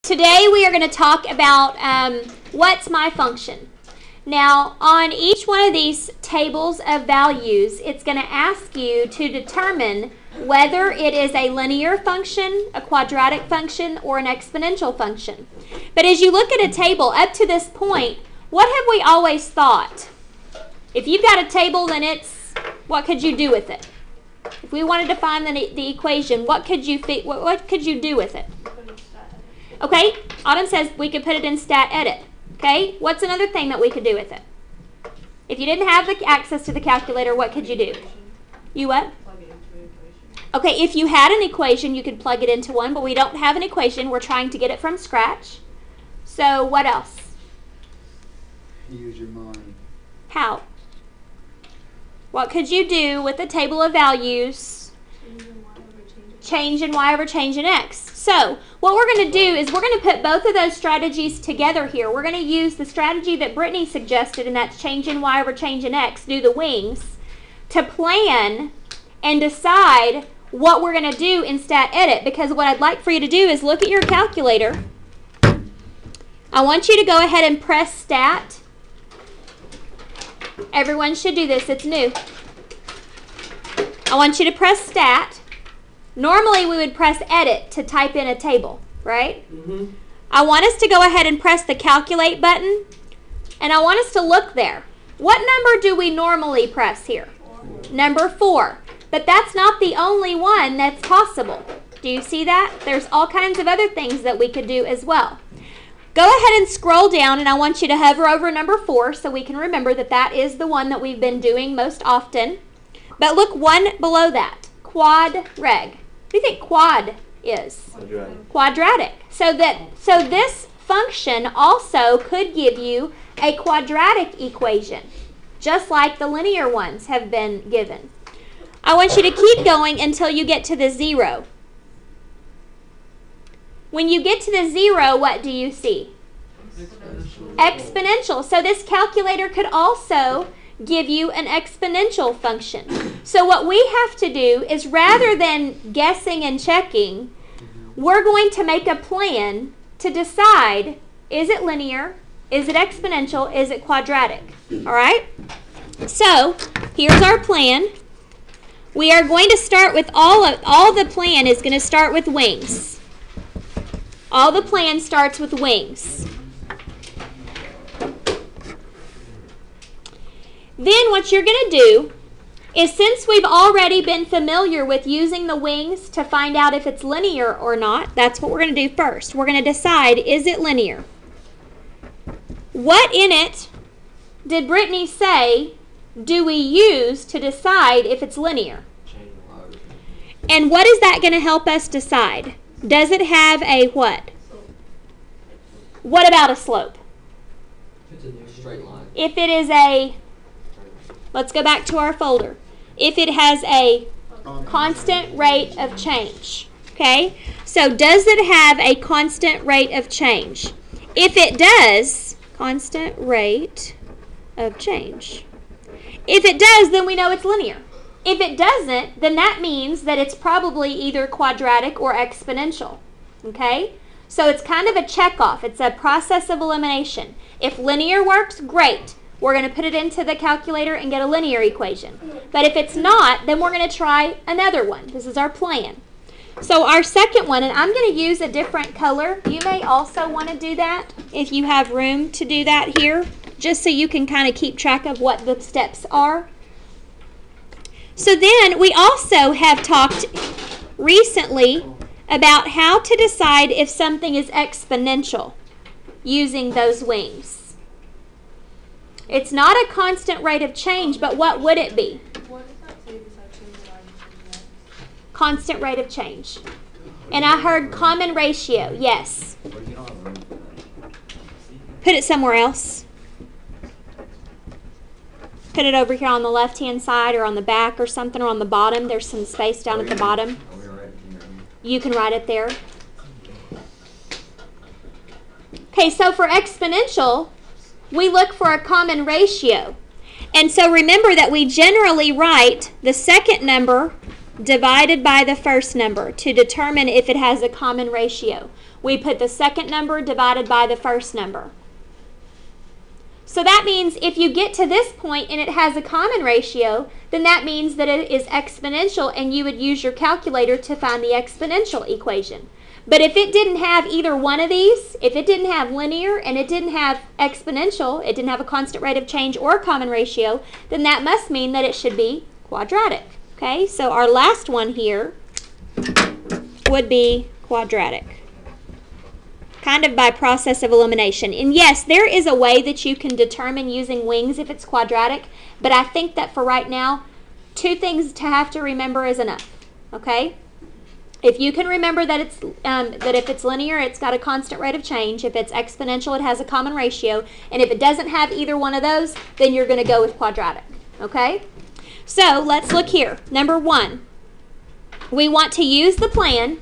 Today we are going to talk about what's my function. Now, on each one of these tables of values, it's going to ask you to determine whether it is a linear function, a quadratic function, or an exponential function. But as you look at a table up to this point, what have we always thought? If you've got a table, then what could you do with it? If we wanted to find the equation, what could you do with it? Okay, Autumn says we could put it in stat edit. Okay, what's another thing that we could do with it? If you didn't have the access to the calculator, what could you do? You what? Plug it into an equation. Okay, if you had an equation, you could plug it into one, but we don't have an equation. We're trying to get it from scratch. So what else? Use your mind. How? What could you do with a table of values? Change in y over change in x. So what we're going to do is we're going to put both of those strategies together here. We're going to use the strategy that Brittany suggested, and that's change in y over change in x, do the wings, to plan and decide what we're going to do in stat edit. Because what I'd like for you to do is look at your calculator. I want you to go ahead and press stat. Everyone should do this. It's new. I want you to press stat. Normally, we would press edit to type in a table, right? Mm-hmm. I want us to go ahead and press the calculate button, and I want us to look there. What number do we normally press here? 4. Number 4. But that's not the only one that's possible. Do you see that? There's all kinds of other things that we could do as well. Go ahead and scroll down, and I want you to hover over number 4 so we can remember that that is the one that we've been doing most often. But look one below that, quad reg. What do you think quad is? Quadratic. So this function also could give you a quadratic equation, just like the linear ones have been given. I want you to keep going until you get to the 0. When you get to the 0, what do you see? Exponential. So this calculator could also give you an exponential function. So what we have to do is, rather than guessing and checking, we're going to make a plan to decide, is it linear, is it exponential, is it quadratic? All right? So here's our plan. We are going to start with all the plan is going to start with wings. All the plan starts with wings. Then what you're going to do is, since we've already been familiar with using the wings to find out if it's linear or not, that's what we're going to do first. We're going to decide, is it linear? What in it did Brittany say do we use to decide if it's linear? And what is that going to help us decide? Does it have a what? What about a slope? It's a straight line. If it is a, let's go back to our folder. If it has a constant rate of change, okay? So does it have a constant rate of change? If it does, constant rate of change. If it does, then we know it's linear. If it doesn't, then that means that it's probably either quadratic or exponential, okay? So it's kind of a check-off. It's a process of elimination. If linear works, great. We're going to put it into the calculator and get a linear equation. But if it's not, then we're going to try another one. This is our plan. So our second one, and I'm going to use a different color. You may also want to do that if you have room to do that here, just so you can kind of keep track of what the steps are. So then we also have talked recently about how to decide if something is exponential using those wings. It's not a constant rate of change, but what would it be? What does that say besides change in y and change in x? Constant rate of change. And I heard common ratio. Yes. Put it somewhere else. Put it over here on the left-hand side or on the back or something, or on the bottom. There's some space down at the bottom. You can write it there. Okay, so for exponential, we look for a common ratio. And so remember that we generally write the second number divided by the first number to determine if it has a common ratio. we put the second number divided by the first number. So that means if you get to this point and it has a common ratio, then that means that it is exponential, and you would use your calculator to find the exponential equation. But if it didn't have either one of these, if it didn't have linear and it didn't have exponential, it didn't have a constant rate of change or common ratio, then that must mean that it should be quadratic. Okay, so our last one here would be quadratic, kind of by process of elimination. And yes, there is a way that you can determine using wings if it's quadratic, but I think that for right now, 2 things to have to remember is enough. Okay? If you can remember that it's that if it's linear, it's got a constant rate of change. If it's exponential, it has a common ratio. And if it doesn't have either one of those, then you're going to go with quadratic. Okay? So let's look here. Number 1, we want to use the plan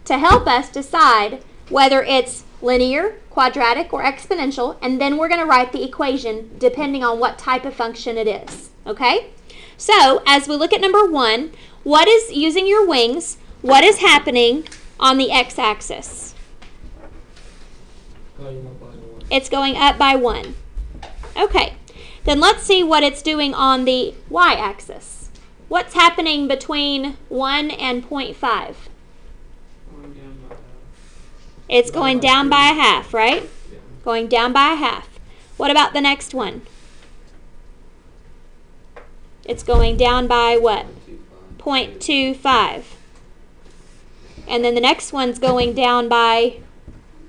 to help us decide whether it's linear, quadratic, or exponential, and then we're going to write the equation depending on what type of function it is. Okay? So as we look at number 1, what is, using your wings, what is happening on the x-axis? It's going up by 1. Okay. Then let's see what it's doing on the y-axis. What's happening between 1 and 0.5? It's going down by a half, right? Yeah. Going down by a half. What about the next one? It's going down by what? 0.25. And then the next one's going down by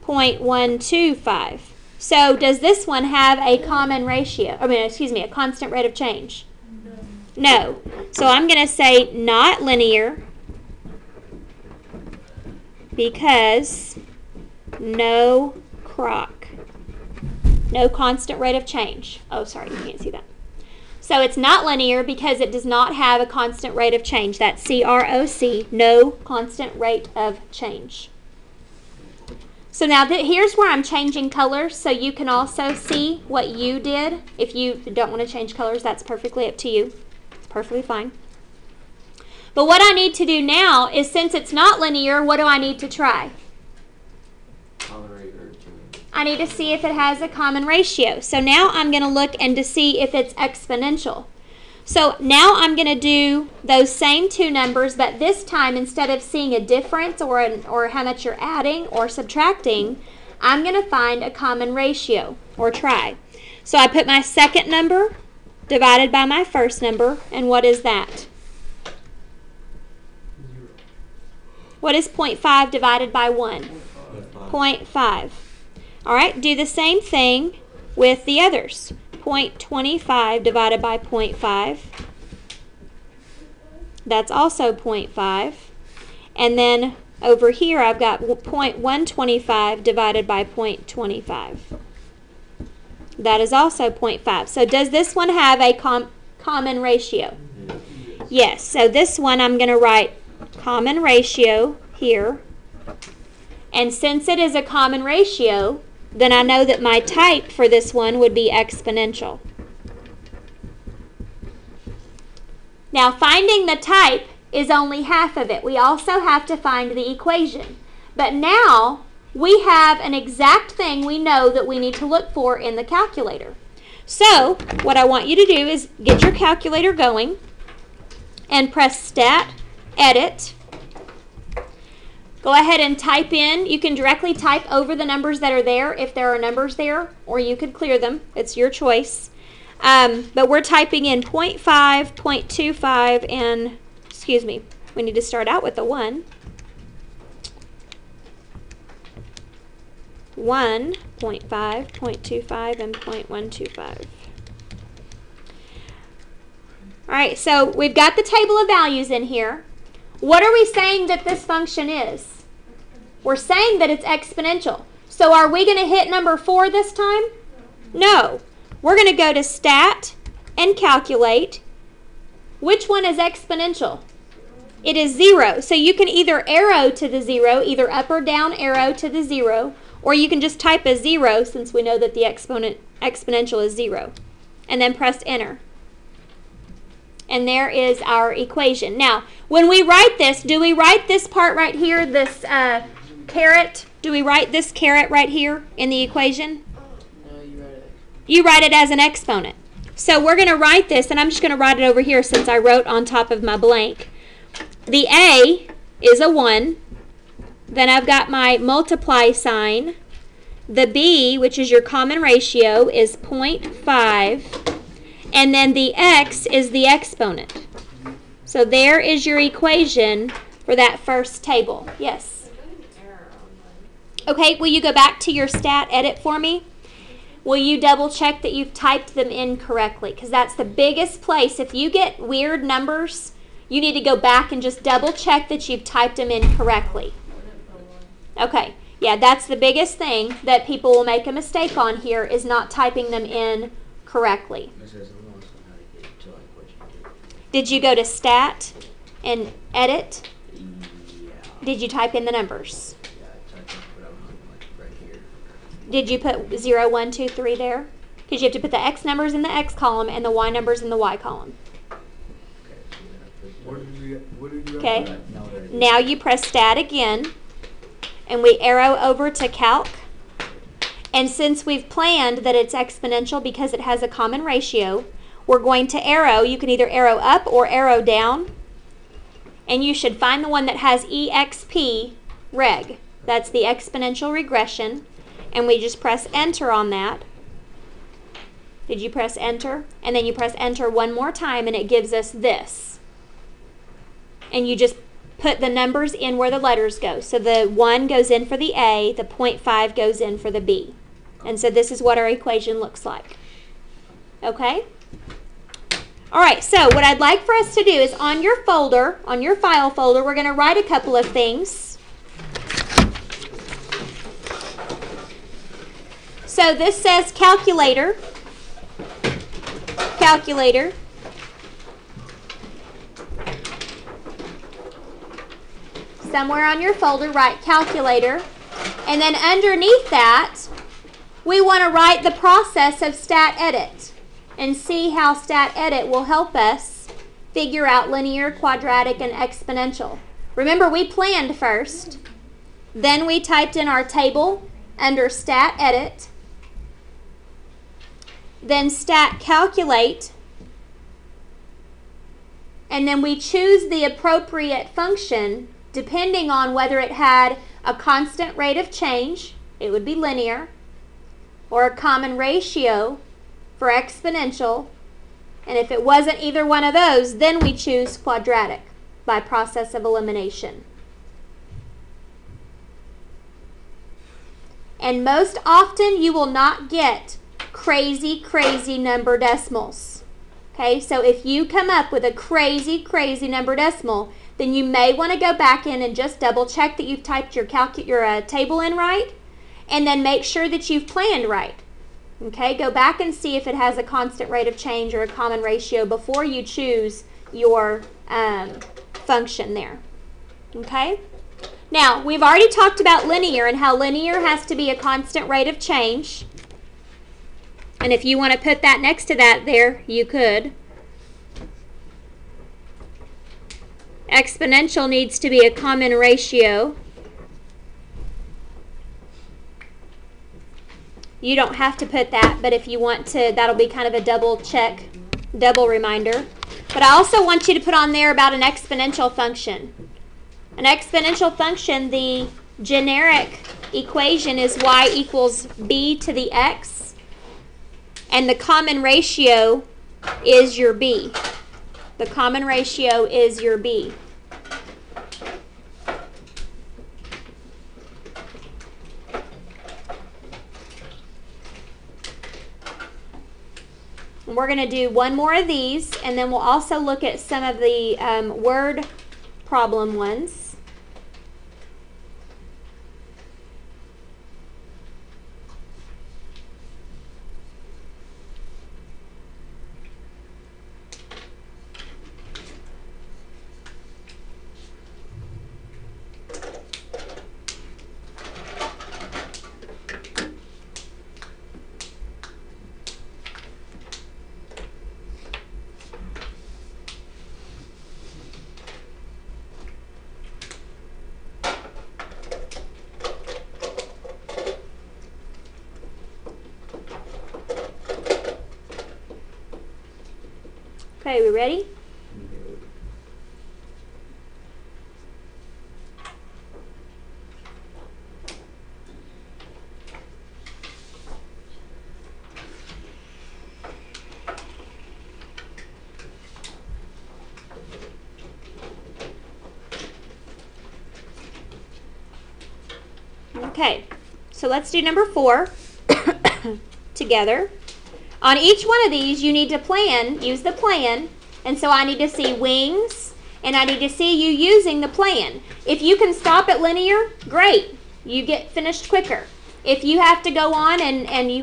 0.125. So does this one have a common ratio? A constant rate of change? No. So I'm going to say not linear because no croc. No constant rate of change. Oh, sorry, you can't see that. So it's not linear because it does not have a constant rate of change. That's C-R-O-C, no constant rate of change. So now here's where I'm changing colors so you can also see what you did. If you don't want to change colors, that's perfectly up to you. It's perfectly fine. But what I need to do now is, since it's not linear, what do I need to try? I need to see if it has a common ratio. So now I'm going to look and to see if it's exponential. So now I'm going to do those same 2 numbers, but this time instead of seeing a difference or how much you're adding or subtracting, I'm going to find a common ratio or try. So I put my second number divided by my first number, and what is that? 0. What is 0.5 divided by 1? 0.5. All right, do the same thing with the others. 0.25 divided by 0.5. That's also 0.5. And then over here I've got 0.125 divided by 0.25. That is also 0.5. So does this one have a common ratio? Yes. So this one I'm going to write common ratio here. And since it is a common ratio, then I know that my type for this one would be exponential. Now, finding the type is only half of it. We also have to find the equation. But now, we have an exact thing we know that we need to look for in the calculator. So, what I want you to do is get your calculator going and press Stat, Edit. Go ahead and type in. You can directly type over the numbers that are there if there are numbers there, or you could clear them. It's your choice. But we're typing in 0.5, 0.25, and, excuse me, we need to start out with the 1. 1, 0.5, 0.25, and 0.125. All right, so we've got the table of values in here. What are we saying that this function is? We're saying that it's exponential. So are we going to hit number 4 this time? No. We're going to go to Stat and Calculate. Which one is exponential? It is 0. So you can either arrow to the 0, either up or down arrow to the 0, or you can just type a 0 since we know that the exponential is 0. And then press Enter. And there is our equation. Now, when we write this, do we write this part right here, this caret, do we write this caret right here in the equation? No, you read it. You write it as an exponent. So we're going to write this, and I'm just going to write it over here since I wrote on top of my blank. The A is a 1. Then I've got my multiply sign. The B, which is your common ratio, is 0.5. And then the X is the exponent. So there is your equation for that first table. Yes? Okay, will you go back to your stat edit for me? Will you double check that you've typed them in correctly? Because that's the biggest place. If you get weird numbers, you need to go back and just double check that you've typed them in correctly. Okay, yeah, that's the biggest thing that people will make a mistake on here is not typing them in correctly. Did you go to stat and edit? Yeah. Did you type in the numbers? Yeah, I typed in what I'm right here. Did you put 0, 1, 2, 3 there? Because you have to put the X numbers in the X column and the Y numbers in the Y column. Okay. Now you press stat again, and we arrow over to calc. And since we've planned that it's exponential because it has a common ratio, we're going to arrow. You can either arrow up or arrow down. And you should find the one that has EXP reg. That's the exponential regression. And we just press enter on that. Did you press enter? And then you press enter one more time and it gives us this. And you just put the numbers in where the letters go. So the 1 goes in for the A, the 0.5 goes in for the B. And so this is what our equation looks like. Okay? All right, so what I'd like for us to do is on your folder, on your file folder, we're going to write a couple of things. So this says calculator. Calculator. Somewhere on your folder, write calculator. And then underneath that, we want to write the process of stat edit and see how stat edit will help us figure out linear, quadratic, and exponential. Remember, we planned first. Then we typed in our table under stat edit. Then stat calculate. And then we choose the appropriate function depending on whether it had a constant rate of change, it would be linear, or a common ratio for exponential. And if it wasn't either one of those, then we choose quadratic by process of elimination. And most often you will not get crazy number decimals. Okay, so if you come up with a crazy number decimal, then you may want to go back in and just double check that you've typed your table in right, and then make sure that you've planned right. Okay, go back and see if it has a constant rate of change or a common ratio before you choose your function there. Okay? Now, we've already talked about linear and how linear has to be a constant rate of change. And if you want to put that next to that there, you could. Exponential needs to be a common ratio. You don't have to put that, but if you want to, that'll be kind of a double check, double reminder. But I also want you to put on there about an exponential function. An exponential function, the generic equation is y equals b to the x, and the common ratio is your b. The common ratio is your b. And we're going to do one more of these, and then we'll also look at some of the word problem ones. Okay, we ready? Okay, so let's do number 4 together. On each one of these, you need to plan, use the plan, and so I need to see wings, and I need to see you using the plan. If you can stop at linear, great. You get finished quicker. If you have to go on and you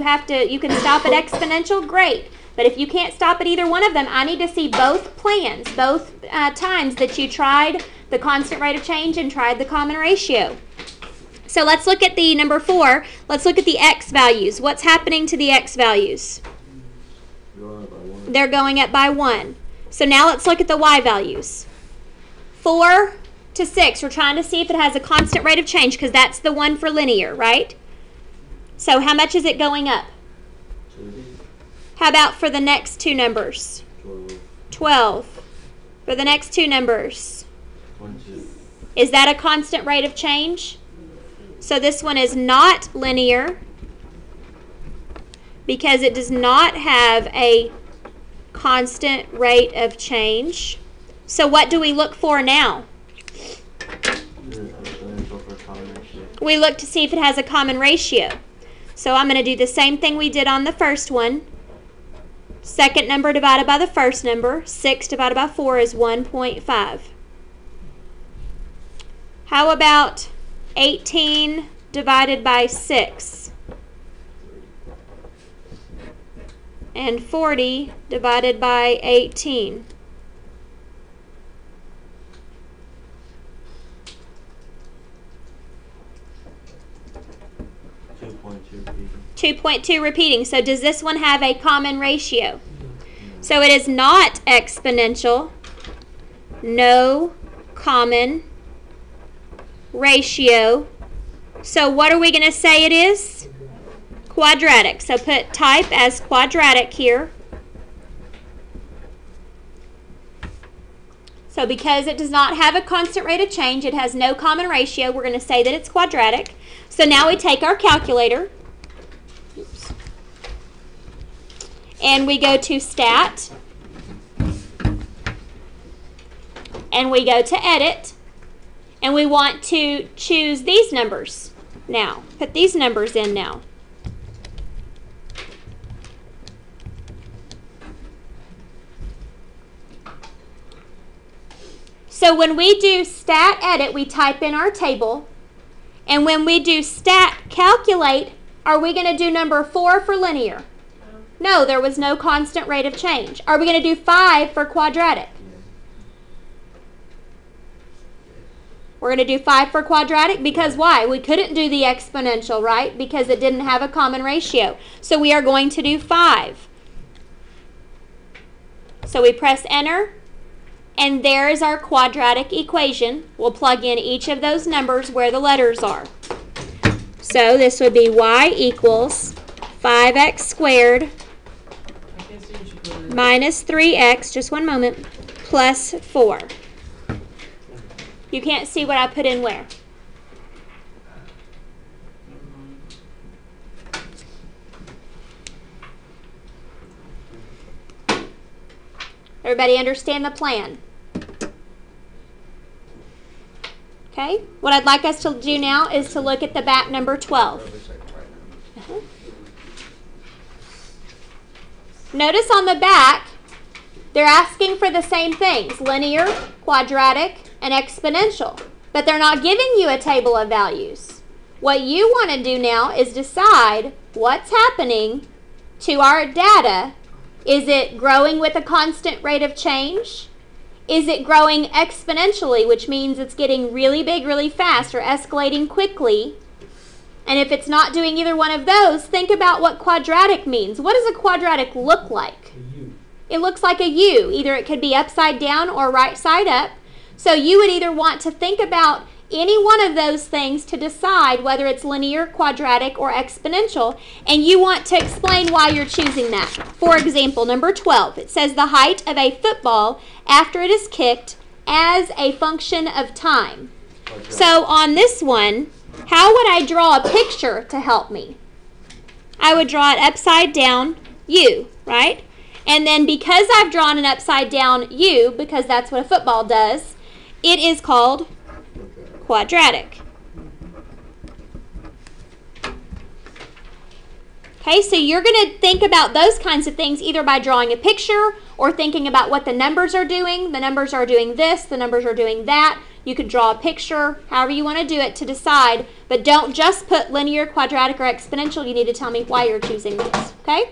can stop at exponential, great. But if you can't stop at either one of them, I need to see both plans, both times that you tried the constant rate of change and tried the common ratio. So let's look at the number 4. Let's look at the x values. What's happening to the x values? They're going up by 1. So now let's look at the y values. 4 to 6. We're trying to see if it has a constant rate of change because that's the one for linear, right? So how much is it going up? 2. How about for the next two numbers? 12. For the next two numbers? 22. Is that a constant rate of change? So this one is not linear because it does not have a constant rate of change. So what do we look for now? We look to see if it has a common ratio. So I'm going to do the same thing we did on the first one. Second number divided by the first number. 6 divided by 4 is 1.5. How about 18 divided by 6? And 40 divided by 18. 2.2 repeating. So does this one have a common ratio? So it is not exponential. No common ratio. So what are we going to say it is? Quadratic. So put type as quadratic here. So because it does not have a constant rate of change, it has no common ratio, we're going to say that it's quadratic. So now we take our calculator. Oops. And we go to Stat. And we go to Edit. And we want to choose these numbers now. Put these numbers in now. So when we do Stat Edit, we type in our table. And when we do Stat Calculate, are we going to do number 4 for linear? No, there was no constant rate of change. Are we going to do 5 for quadratic? We're going to do 5 for quadratic because why? We couldn't do the exponential, right? Because it didn't have a common ratio. So we are going to do 5. So we press Enter. And there is our quadratic equation. We'll plug in each of those numbers where the letters are. So this would be y equals 5x squared minus 3x, just one moment, plus 4. You can't see what I put in where? Everybody understand the plan? Okay, what I'd like us to do now is to look at the back number 12. Notice on the back, they're asking for the same things, linear, quadratic, and exponential. But they're not giving you a table of values. What you want to do now is decide what's happening to our data. Is it growing with a constant rate of change? Is it growing exponentially, which means it's getting really big really fast or escalating quickly? And if it's not doing either one of those, think about what quadratic means. What does a quadratic look like? It looks like a U. Either it could be upside down or right side up. So you would either want to think about, any one of those things to decide whether it's linear, quadratic, or exponential, and you want to explain why you're choosing that. For example, number 12, it says the height of a football after it is kicked as a function of time. So on this one, how would I draw a picture to help me? I would draw it upside down U, right? And then because I've drawn an upside down U, because that's what a football does, it is called quadratic. Okay, so you're going to think about those kinds of things either by drawing a picture or thinking about what the numbers are doing. The numbers are doing this, the numbers are doing that. You could draw a picture, however you want to do it to decide, but don't just put linear, quadratic, or exponential. You need to tell me why you're choosing these, okay?